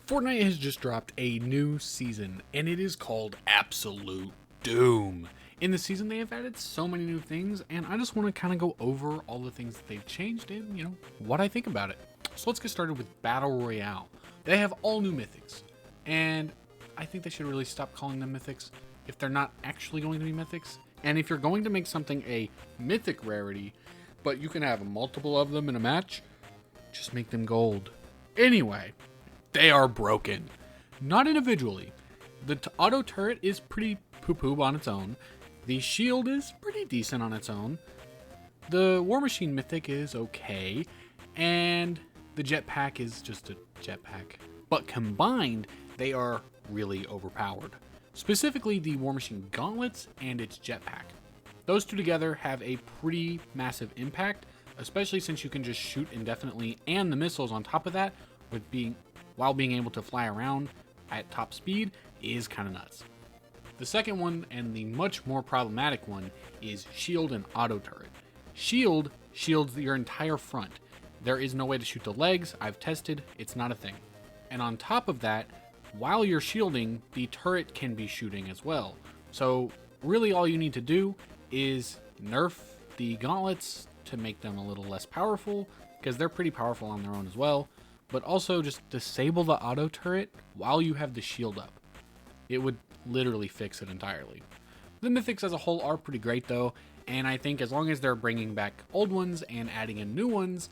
Fortnite has just dropped a new season, and it is called Absolute Doom. In the season, they have added so many new things, and I just want to kind of go over all the things that they've changed and, what I think about it. So let's get started with Battle Royale. They have all new mythics, and I think they should really stop calling them mythics if they're not actually going to be mythics. And if you're going to make something a mythic rarity, but you can have multiple of them in a match, just make them gold. Anyway, they are broken. Not individually. The auto turret is pretty poo-poo on its own. The shield is pretty decent on its own. The War Machine mythic is okay. And the jetpack is just a jetpack. But combined, they are really overpowered. Specifically, the War Machine gauntlets and its jetpack. Those two together have a pretty massive impact, especially since you can just shoot indefinitely, and the missiles on top of that, while being able to fly around at top speed, is kind of nuts. The second one, and the much more problematic one, is shield and auto turret. Shield shields your entire front. There is no way to shoot the legs. I've tested, it's not a thing. And on top of that, while you're shielding, the turret can be shooting as well. So really all you need to do is nerf the gauntlets to make them a little less powerful, because they're pretty powerful on their own as well, but also just disable the auto turret while you have the shield up. It would literally fix it entirely. The mythics as a whole are pretty great though, and I think as long as they're bringing back old ones and adding in new ones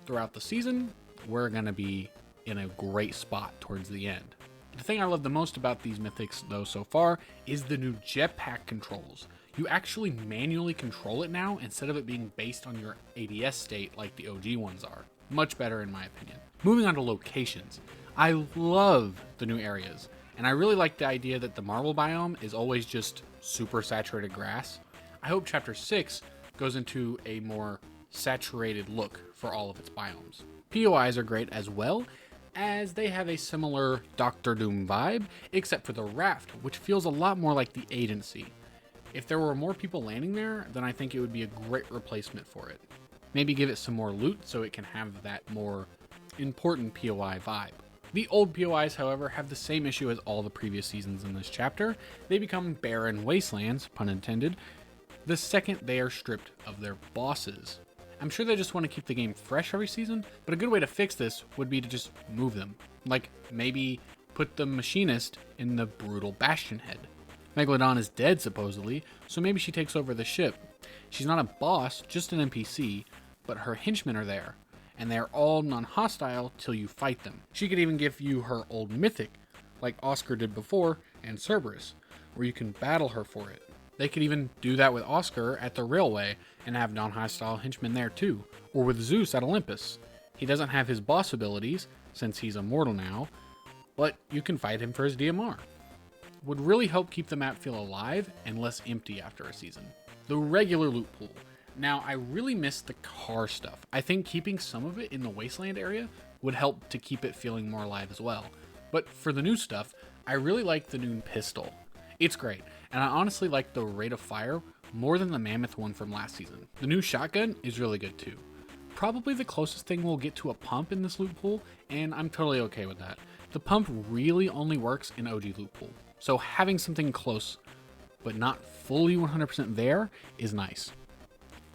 throughout the season, we're going to be in a great spot towards the end. The thing I love the most about these mythics though so far is the new jetpack controls. You actually manually control it now instead of it being based on your ADS state like the OG ones are. Much better in my opinion. Moving on to locations. I love the new areas, and I really like the idea that the marble biome is always just super saturated grass. I hope Chapter 6 goes into a more saturated look for all of its biomes. POIs are great as well, as they have a similar Doctor Doom vibe, except for the raft, which feels a lot more like the agency. If there were more people landing there, then I think it would be a great replacement for it. Maybe give it some more loot so it can have that more important POI vibe. The old POIs, however, have the same issue as all the previous seasons in this chapter. They become barren wastelands, pun intended, the second they are stripped of their bosses. I'm sure they just want to keep the game fresh every season, but a good way to fix this would be to just move them. Like maybe put the machinist in the brutal bastion head. Megalodon is dead supposedly, so maybe she takes over the ship. She's not a boss, just an NPC, but her henchmen are there, and they're all non-hostile till you fight them. She could even give you her old mythic, like Oscar did before, and Cerberus, where you can battle her for it. They could even do that with Oscar at the railway and have non-hostile henchmen there too, or with Zeus at Olympus. He doesn't have his boss abilities, since he's immortal now, but you can fight him for his DMR. Would really help keep the map feel alive and less empty after a season. The regular loot pool. Now, I really miss the car stuff. I think keeping some of it in the wasteland area would help to keep it feeling more alive as well. But for the new stuff, I really like the new pistol. It's great, and I honestly like the rate of fire more than the mammoth one from last season. The new shotgun is really good too. Probably the closest thing we'll get to a pump in this loot pool, and I'm totally okay with that. The pump really only works in OG loot pool, so having something close but not fully 100% there is nice.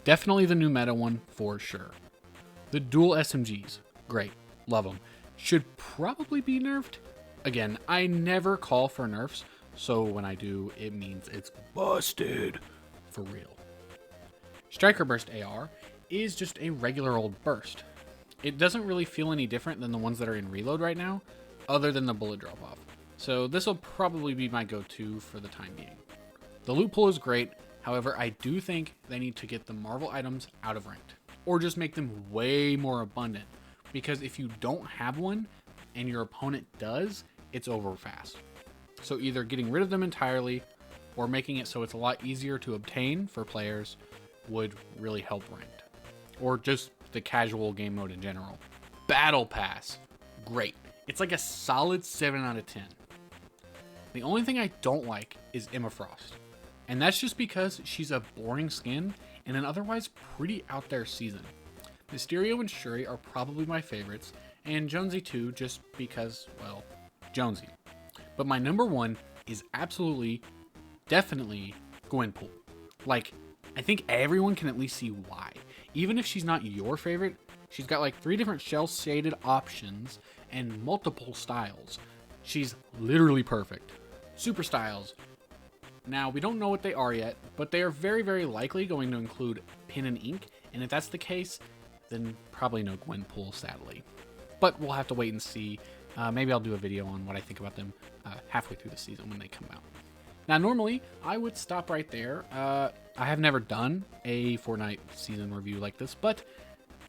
Definitely the new meta one for sure. The dual SMGs, great, love them. Should probably be nerfed. Again, I never call for nerfs, so when I do, it means it's busted for real. Striker Burst AR is just a regular old burst. It doesn't really feel any different than the ones that are in reload right now, other than the bullet drop off. So this will probably be my go-to for the time being. The loot pool is great, however, I do think they need to get the Marvel items out of ranked, or just make them way more abundant, because if you don't have one and your opponent does, it's over fast. So either getting rid of them entirely or making it so it's a lot easier to obtain for players would really help ranked, or just the casual game mode in general. Battle Pass, great. It's like a solid 7 out of 10. The only thing I don't like is Emma Frost. And that's just because she's a boring skin in an otherwise pretty out there season. Mysterio and Shuri are probably my favorites, and Jonesy 2 just because, well, Jonesy. But my number 1 is absolutely, definitely Gwenpool. Like, I think everyone can at least see why. Even if she's not your favorite, she's got like 3 different shell shaded options and multiple styles. She's literally perfect. Super styles. Now, we don't know what they are yet, but they are very, very likely going to include pen and ink, and if that's the case, then probably no Gwenpool, sadly. But we'll have to wait and see. Maybe I'll do a video on what I think about them halfway through the season when they come out. Now, normally, I would stop right there. I have never done a Fortnite season review like this, but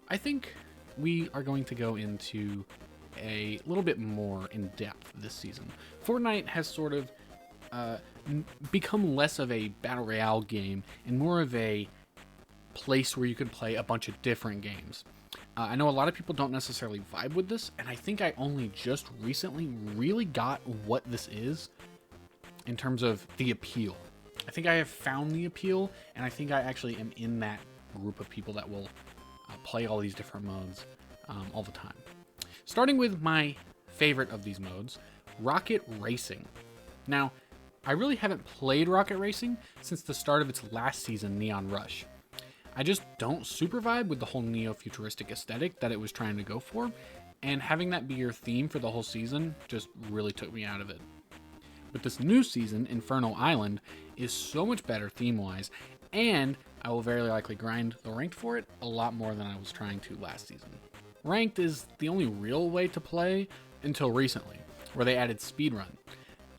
I think we are going to go into a little bit more in depth this season. Fortnite has sort of become less of a battle royale game and more of a place where you can play a bunch of different games. I know a lot of people don't necessarily vibe with this, and I think I only just recently really got what this is in terms of the appeal. I think I have found the appeal, and I think I actually am in that group of people that will play all these different modes all the time. Starting with my favorite of these modes, Rocket Racing. Now, I really haven't played Rocket Racing since the start of its last season, Neon Rush. I just don't super vibe with the whole neo-futuristic aesthetic that it was trying to go for, and having that be your theme for the whole season just really took me out of it. But this new season, Inferno Island, is so much better theme-wise, and I will very likely grind the ranked for it a lot more than I was trying to last season. Ranked is the only real way to play until recently, where they added speedrun,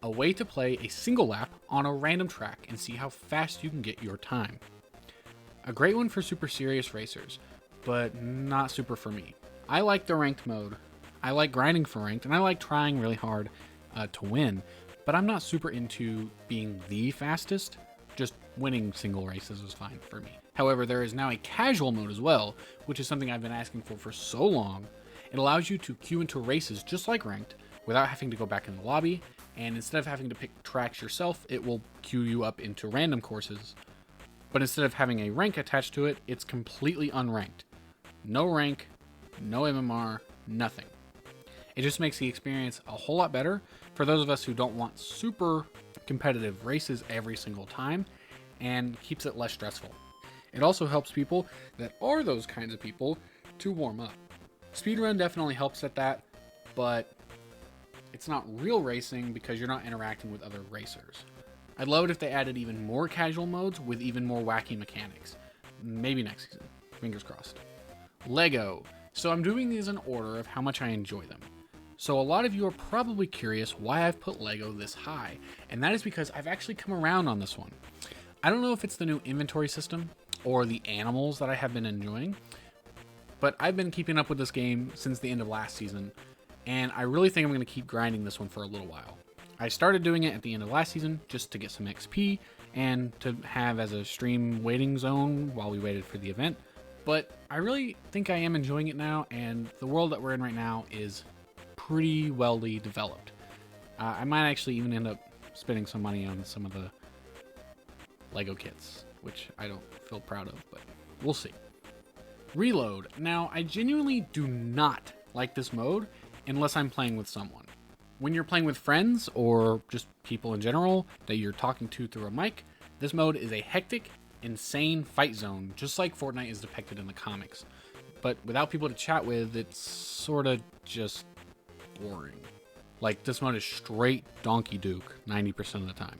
a way to play a single lap on a random track and see how fast you can get your time. A great one for super serious racers, but not super for me. I like the ranked mode, I like grinding for ranked, and I like trying really hard to win, but I'm not super into being the fastest. Just winning single races is fine for me. However, there is now a casual mode as well, which is something I've been asking for so long. It allows you to queue into races just like ranked without having to go back in the lobby, and instead of having to pick tracks yourself, it will queue you up into random courses. But instead of having a rank attached to it, it's completely unranked. No rank, no MMR, nothing. It just makes the experience a whole lot better for those of us who don't want super competitive races every single time, and keeps it less stressful. It also helps people that are those kinds of people to warm up. Speedrun definitely helps at that, but it's not real racing because you're not interacting with other racers. I'd love it if they added even more casual modes with even more wacky mechanics. Maybe next season. Fingers crossed. Lego. So I'm doing these in order of how much I enjoy them. So a lot of you are probably curious why I've put Lego this high, and that is because I've actually come around on this one. I don't know if it's the new inventory system or the animals that I have been enjoying, but I've been keeping up with this game since the end of last season, and I really think I'm going to keep grinding this one for a little while. I started doing it at the end of last season just to get some XP and to have as a stream waiting zone while we waited for the event, but I really think I am enjoying it now, and the world that we're in right now is pretty well-ly developed. I might actually even end up spending some money on some of the Lego kits, which I don't feel proud of, but we'll see. Reload. Now, I genuinely do not like this mode unless I'm playing with someone. When you're playing with friends or just people in general that you're talking to through a mic, this mode is a hectic, insane fight zone, just like Fortnite is depicted in the comics. But without people to chat with, it's sort of just boring. Like, this mode is straight Donkey Duke 90% of the time.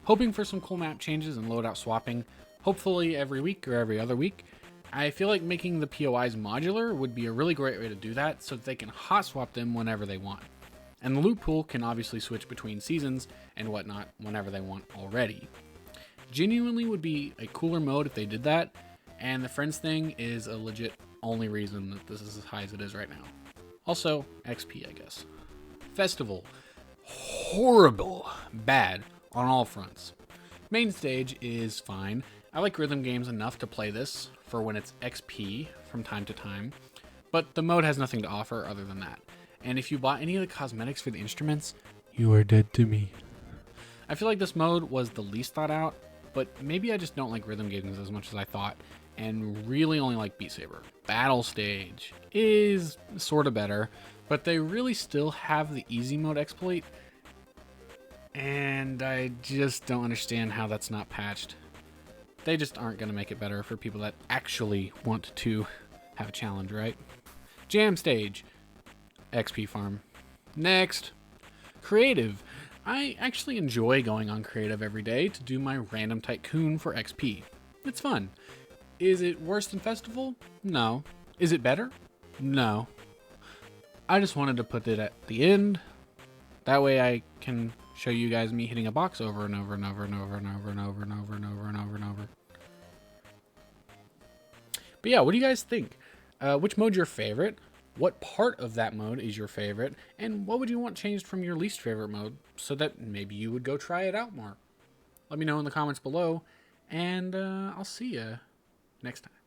Hoping for some cool map changes and loadout swapping, hopefully every week or every other week. I feel like making the POIs modular would be a really great way to do that so that they can hot swap them whenever they want. And the loot pool can obviously switch between seasons and whatnot whenever they want already. Genuinely would be a cooler mode if they did that, and the friends thing is a legit only reason that this is as high as it is right now. Also, XP, I guess. Festival. Horrible. Bad on all fronts. Main stage is fine. I like rhythm games enough to play this for when it's XP from time to time, but the mode has nothing to offer other than that. And if you bought any of the cosmetics for the instruments, you are dead to me. I feel like this mode was the least thought out, but maybe I just don't like rhythm games as much as I thought, and really only like Beat Saber. Battle Stage is sort of better, but they really still have the easy mode exploit, and I just don't understand how that's not patched. They just aren't going to make it better for people that actually want to have a challenge, right? Jam Stage, XP farm. Next, Creative. I actually enjoy going on Creative every day to do my random tycoon for XP. It's fun. Is it worse than Festival? No. Is it better? No. I just wanted to put it at the end. That way I can show you guys me hitting a box over and over and over and over and over and over and over and over and over and over. But yeah, what do you guys think? Which mode's your favorite? What part of that mode is your favorite? And what would you want changed from your least favorite mode so that maybe you would go try it out more? Let me know in the comments below, and I'll see you next time.